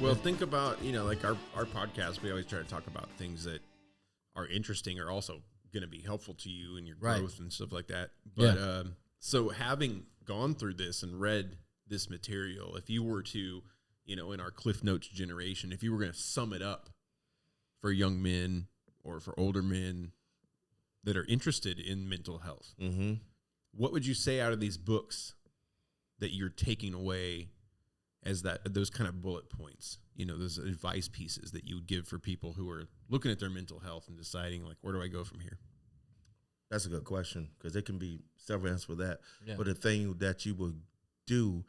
Well, think about, like our podcast, we always try to talk about things that are interesting or also going to be helpful to you in your growth and stuff like that. But so having gone through this and read this material, if you were to, in our Cliff Notes generation, if you were going to sum it up for young men or for older men that are interested in mental health, what would you say out of these books that you're taking away as those kind of bullet points, those advice pieces that you would give for people who are looking at their mental health and deciding, like, where do I go from here? That's a good question, because there can be several answers for that. Yeah. But the thing that you will do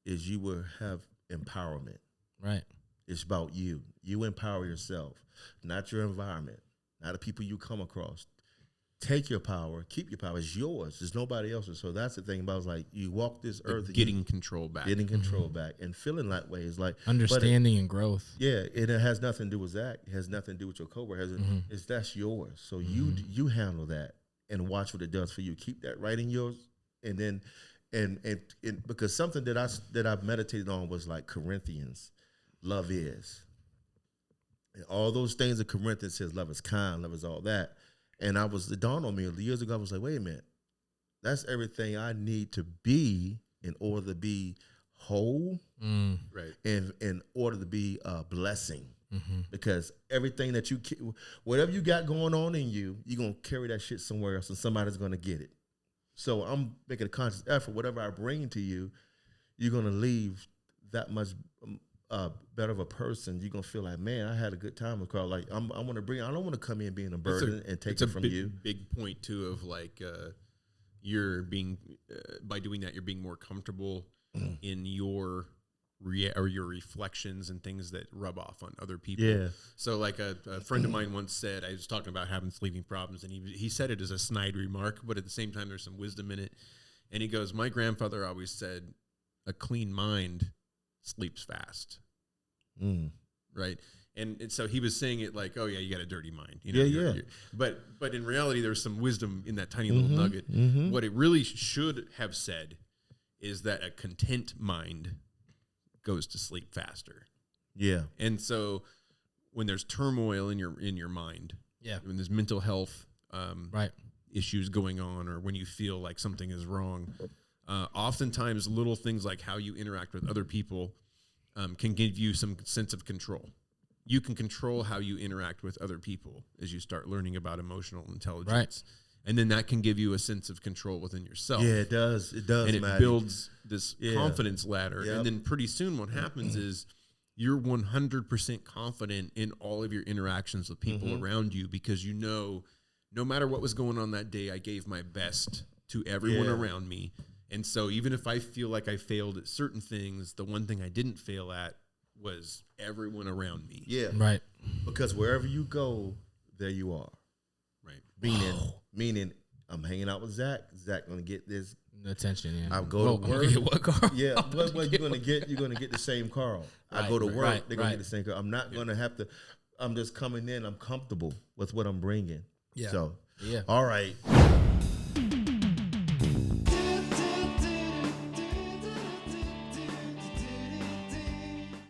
is you will have empowerment. Right. It's about you. You empower yourself, not your environment, not the people you come across. Take your power, keep your power. It's yours. It's nobody else's. So that's the thing about, like, you walk this earth. Getting control back. Getting control back and feeling that way is like. Understanding and growth. Yeah, it has nothing to do with Zach. It has nothing to do with your coworker. That's yours. So you handle that and watch what it does for you. Keep that right in yours, and then and because something that I've meditated on was like Corinthians, love is. And all those things that Corinthians says, love is kind, love is all that. And it dawned on me years ago, I was like, wait a minute, that's everything I need to be in order to be whole, right? And in order to be a blessing. Because everything that whatever you got going on in you, you're going to carry that shit somewhere else and somebody's going to get it. So I'm making a conscious effort. Whatever I bring to you, you're going to leave that much better of a person. You're going to feel like, man, I had a good time with Carl. Like, I want to I don't want to come in being a burden and take it from you. Big point too of like, you're being, by doing that, you're being more comfortable in your your reflections and things that rub off on other people. Yeah. So like a friend of mine once said, I was talking about having sleeping problems, and he said it as a snide remark, but at the same time, there's some wisdom in it. And he goes, my grandfather always said, a clean mind sleeps fast. Right. And so he was saying it like, oh yeah, you got a dirty mind. You're, but in reality, there's some wisdom in that tiny little nugget. What it really should have said is that a content mind goes to sleep faster. Yeah. And so when there's turmoil in your mind, when there's mental health issues going on, or when you feel like something is wrong, oftentimes little things like how you interact with other people can give you some sense of control. You can control how you interact with other people as you start learning about emotional intelligence. Right. And then that can give you a sense of control within yourself. Yeah, it does. It does, and it builds this confidence ladder. Yep. And then pretty soon what happens is you're 100% confident in all of your interactions with people around you, because no matter what was going on that day, I gave my best to everyone around me. And so even if I feel like I failed at certain things, the one thing I didn't fail at was everyone around me. Yeah. Right. Because wherever you go, there you are. Right. Meaning I'm hanging out with Zach. Zach gonna get this attention. Yeah. I go to work. Get what, Carl? Yeah. What you're gonna get the same Carl. Right, I go to work. They're gonna get the same Carl. I'm not gonna have to. I'm just coming in. I'm comfortable with what I'm bringing. Yeah. So all right.